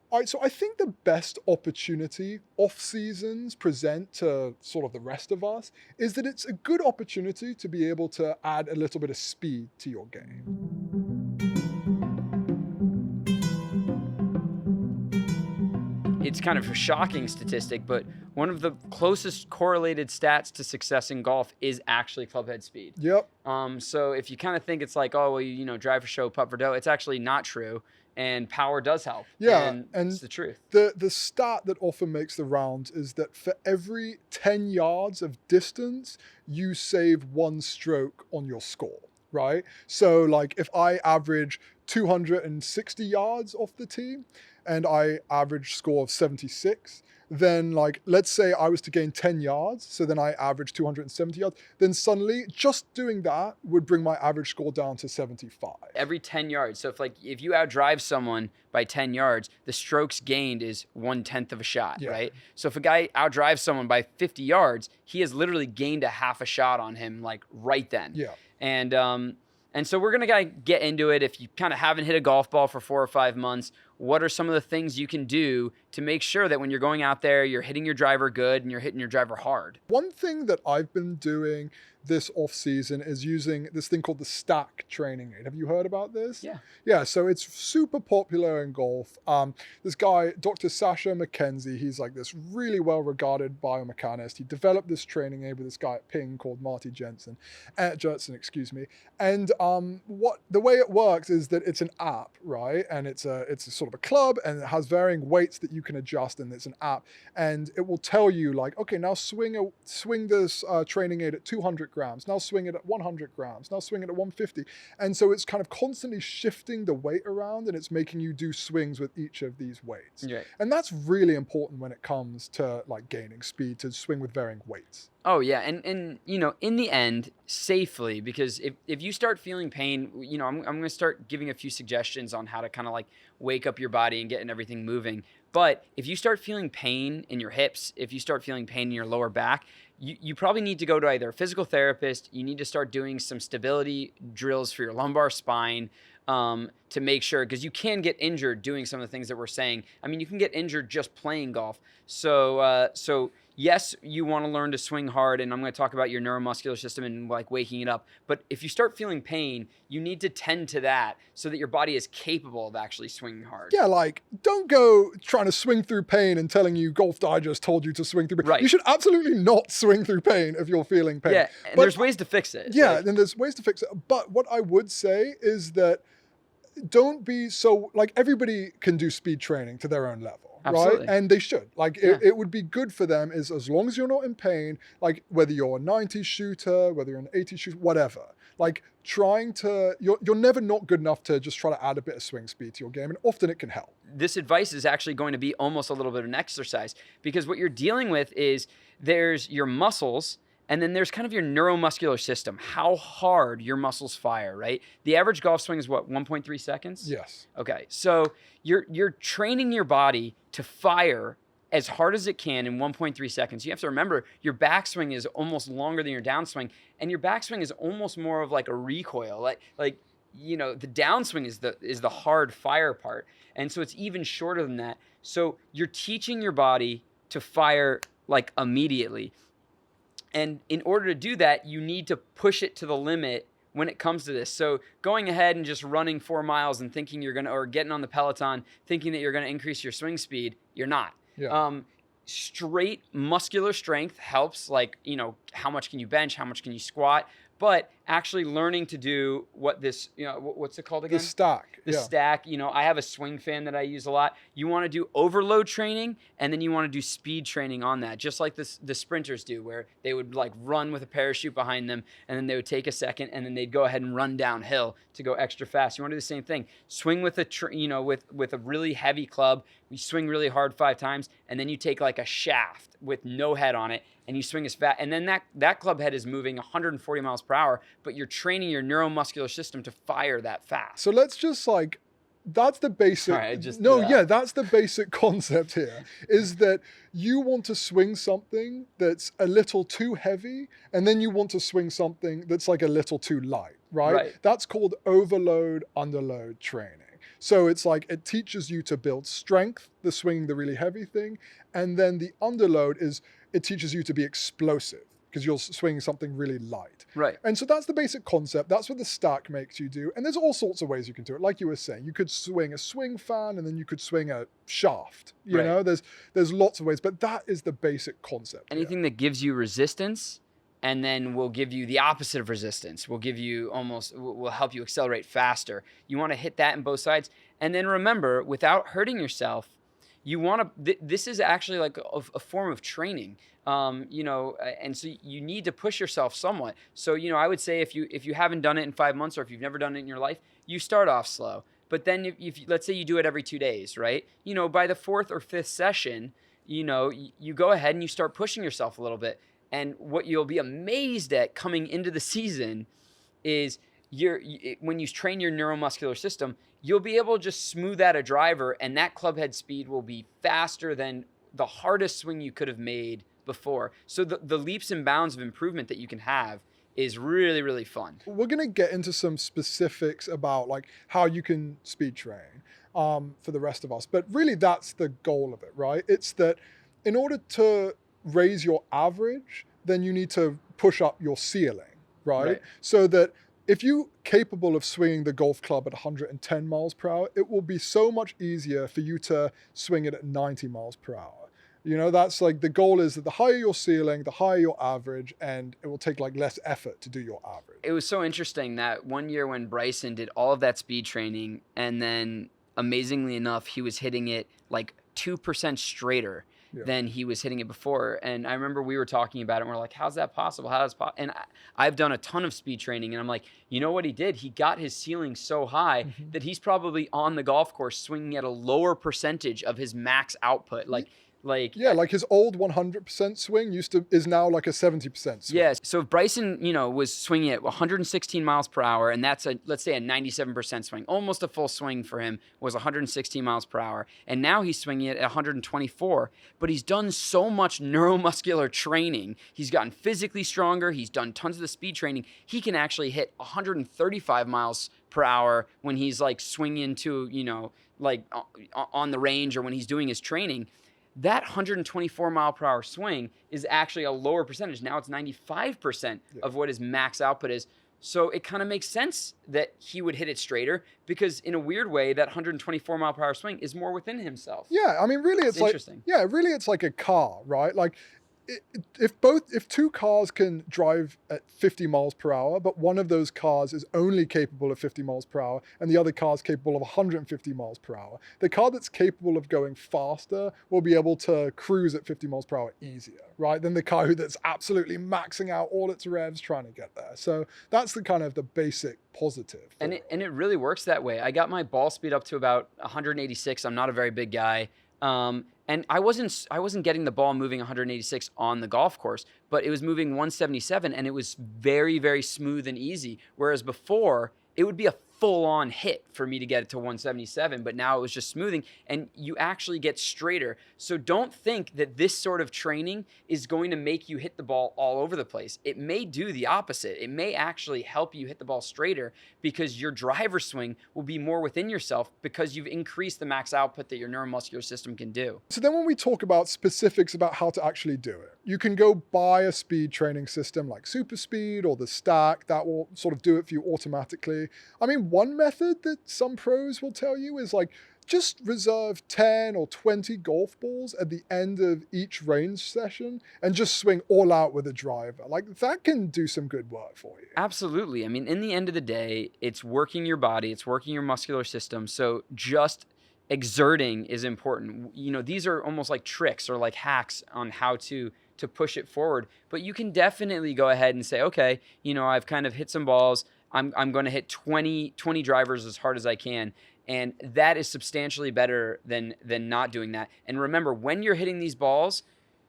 All right, so I think the best opportunity off seasons present to sort of the rest of us is that it's a good opportunity to be able to add a little bit of speed to your game. It's kind of a shocking statistic, but one of the closest correlated stats to success in golf is actually clubhead speed. Yep. So if you kind of think it's like, oh, well, drive for show, putt for dough, it's actually not true. And power does help. Yeah, And it's and the truth. the stat that often makes the rounds is that for every 10 yards of distance, you save one stroke on your score, right? So like if I average 260 yards off the tee and I average score of 76, then like let's say I was to gain 10 yards, so then I average 270 yards, then suddenly just doing that would bring my average score down to 75. Every 10 yards. So if you outdrive someone by 10 yards, the strokes gained is 1/10 of a shot, Yeah. right? So if a guy outdrives someone by 50 yards, he has literally gained a half a shot on him, like right then. Yeah. And so we're gonna get into it. If you kind of haven't hit a golf ball for 4 or 5 months, what are some of the things you can do to make sure that when you're going out there, you're hitting your driver good and you're hitting your driver hard? One thing that I've been doing this off season is using this thing called the stack training aid. Have you heard about this? Yeah. Yeah, so it's super popular in golf. This guy, Dr. Sasha McKenzie, he's like this really well-regarded biomechanist. He developed this training aid with this guy at Ping called Marty Jensen, excuse me. And the way it works is that it's an app, right? And it's a sort of a club, and it has varying weights that you can adjust, and it's an app, and it will tell you like, okay, now swing this training aid at 200 grams, now swing it at 100 grams, now swing it at 150. And so it's kind of constantly shifting the weight around, and it's making you do swings with each of these weights. Right. And that's really important when it comes to like gaining speed, to swing with varying weights. Oh yeah, and in the end, safely, because if you start feeling pain, I'm going to start giving a few suggestions on how to kind of like wake up your body and getting everything moving. But if you start feeling pain in your hips, if you start feeling pain in your lower back, you probably need to go to either a physical therapist. You need to start doing some stability drills for your lumbar spine, to make sure, because you can get injured doing some of the things that we're saying. I mean, you can get injured just playing golf. So yes, you want to learn to swing hard, and I'm going to talk about your neuromuscular system and like waking it up. But if you start feeling pain, you need to tend to that so that your body is capable of actually swinging hard. Yeah, like don't go trying to swing through pain and telling you Golf Digest told you to swing through pain. Right. You should absolutely not swing through pain if you're feeling pain. Yeah, and there's ways to fix it. Yeah, and there's ways to fix it. But what I would say is that don't be so, like, everybody can do speed training to their own level, Absolutely. right? And they should. Like, it would be good for them is as long as you're not in pain, like whether you're a 90 shooter, whether you're an 80 shooter, whatever. Like you're never not good enough to just try to add a bit of swing speed to your game, and often it can help. This advice is actually going to be almost a little bit of an exercise, because what you're dealing with is there's your muscles, and then there's kind of your neuromuscular system, how hard your muscles fire, right? The average golf swing is what, 1.3 seconds? Yes. Okay, so you're training your body to fire as hard as it can in 1.3 seconds. You have to remember your backswing is almost longer than your downswing, and your backswing is almost more of like a recoil. Like the downswing is the hard fire part, and so it's even shorter than that. So you're teaching your body to fire like immediately. And in order to do that, you need to push it to the limit when it comes to this. So going ahead and just running 4 miles and thinking or getting on the Peloton thinking that you're going to increase your swing speed, you're not. Yeah. Straight muscular strength helps, like, how much can you bench? How much can you squat? But actually learning to do what this, what's it called again? The stack. The stack. I have a swing fan that I use a lot. You want to do overload training, and then you want to do speed training on that, just like the sprinters do, where they would like run with a parachute behind them, and then they would take a second, and then they'd go ahead and run downhill to go extra fast. You want to do the same thing. Swing with with a really heavy club. You swing really hard 5 times, and then you take like a shaft with no head on it, and you swing as fast. And then that club head is moving 140 miles per hour, but you're training your neuromuscular system to fire that fast. So let's just that's the basic. That's the basic concept here, is that you want to swing something that's a little too heavy, and then you want to swing something that's like a little too light, right? That's called overload, underload training. So it's like it teaches you to build strength, the swinging the really heavy thing, and then the underload is it teaches you to be explosive because you're swinging something really light. Right. And so that's the basic concept. That's what the stack makes you do. And there's all sorts of ways you can do it. Like you were saying, you could swing a swing fan and then you could swing a shaft. You Right. know, there's lots of ways, but that is the basic concept. Anything that gives you resistance and then will give you the opposite of resistance, will help you accelerate faster. You want to hit that in both sides. And then remember, without hurting yourself, you want to, this is actually like a form of training. And so you need to push yourself somewhat. So, I would say if you haven't done it in 5 months or if you've never done it in your life, you start off slow. But then if let's say you do it every 2 days, right? By the 4th or 5th session, you go ahead and you start pushing yourself a little bit. And what you'll be amazed at coming into the season is when you train your neuromuscular system, you'll be able to just smooth out a driver, and that club head speed will be faster than the hardest swing you could have made before. So the leaps and bounds of improvement that you can have is really, really fun. We're going to get into some specifics about like how you can speed train for the rest of us. But really that's the goal of it, right? It's that in order to raise your average, then you need to push up your ceiling, right? So that if you're capable of swinging the golf club at 110 miles per hour, it will be so much easier for you to swing it at 90 miles per hour. That's like the goal is that the higher your ceiling, the higher your average, and it will take like less effort to do your average. It was so interesting that one year when Bryson did all of that speed training, and then amazingly enough, he was hitting it like 2% straighter than he was hitting it before. And I remember we were talking about it and we're like, how's that possible? And I've done a ton of speed training and I'm like, you know what he did? He got his ceiling so high that he's probably on the golf course swinging at a lower percentage of his max output. Like his old 100% swing is now like a 70% swing. Yeah. So if Bryson, was swinging at 116 miles per hour, and that's let's say a 97% swing, almost a full swing for him was 116 miles per hour. And now he's swinging it at 124, but he's done so much neuromuscular training. He's gotten physically stronger. He's done tons of the speed training. He can actually hit 135 miles per hour when he's like swinging to, like on the range or when he's doing his training. That 124 mile per hour swing is actually a lower percentage. Now it's 95% of what his max output is. So it kind of makes sense that he would hit it straighter because in a weird way, that 124 mile per hour swing is more within himself. Yeah. I mean, really, it's like, interesting. Yeah, really, it's like a car, right? Like if two cars can drive at 50 miles per hour, but one of those cars is only capable of 50 miles per hour and the other car is capable of 150 miles per hour, the car that's capable of going faster will be able to cruise at 50 miles per hour easier, right? Than the car that's absolutely maxing out all its revs trying to get there. So that's the kind of the basic positive. And it really works that way. I got my ball speed up to about 186. I'm not a very big guy. And I wasn't getting the ball moving 186 on the golf course, but it was moving 177 and it was very, very smooth and easy. Whereas before it would be a full-on hit for me to get it to 177, but now it was just smoothing and you actually get straighter. So don't think that this sort of training is going to make you hit the ball all over the place. It may do the opposite. It may actually help you hit the ball straighter because your driver swing will be more within yourself because you've increased the max output that your neuromuscular system can do. So then when we talk about specifics about how to actually do it, you can go buy a speed training system like Super Speed or the Stack that will sort of do it for you automatically. I mean, one method that some pros will tell you is like just reserve 10 or 20 golf balls at the end of each range session and just swing all out with a driver. Like that can do some good work for you. Absolutely. I mean, in the end of the day, it's working your body, it's working your muscular system. So just exerting is important. These are almost like tricks or like hacks on how to push it forward. But you can definitely go ahead and say, okay, I've kind of hit some balls. I'm going to hit 20 drivers as hard as I can. And that is substantially better than not doing that. And remember, when you're hitting these balls,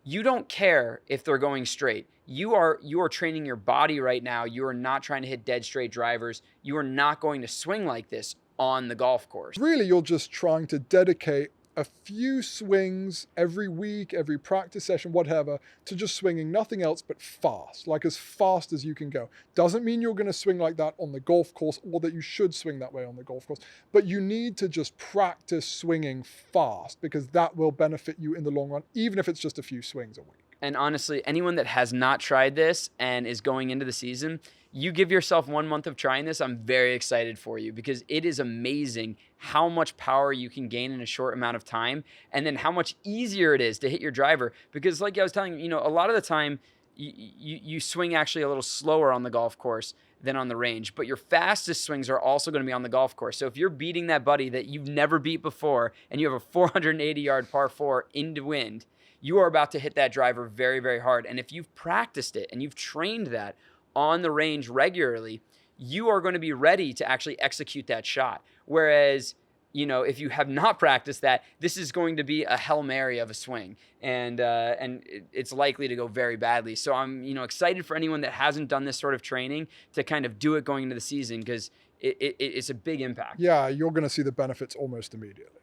you don't care if they're going straight. You are training your body right now. You are not trying to hit dead straight drivers. You are not going to swing like this on the golf course. Really, you're just trying to dedicate a few swings every week, every practice session, whatever, to just swinging nothing else but fast, like as fast as you can go. Doesn't mean you're going to swing like that on the golf course or that you should swing that way on the golf course, but you need to just practice swinging fast because that will benefit you in the long run, even if it's just a few swings a week. And honestly, anyone that has not tried this and is going into the season, you give yourself 1 month of trying this, I'm very excited for you because it is amazing how much power you can gain in a short amount of time and then how much easier it is to hit your driver. Because like I was telling you, a lot of the time you swing actually a little slower on the golf course than on the range, but your fastest swings are also going to be on the golf course. So if you're beating that buddy that you've never beat before and you have a 480-yard par 4 into wind, you are about to hit that driver very, very hard. And if you've practiced it and you've trained that on the range regularly, you are going to be ready to actually execute that shot. Whereas, if you have not practiced that, this is going to be a Hail Mary of a swing. And it's likely to go very badly. So I'm, excited for anyone that hasn't done this sort of training to kind of do it going into the season because it's a big impact. Yeah, you're going to see the benefits almost immediately.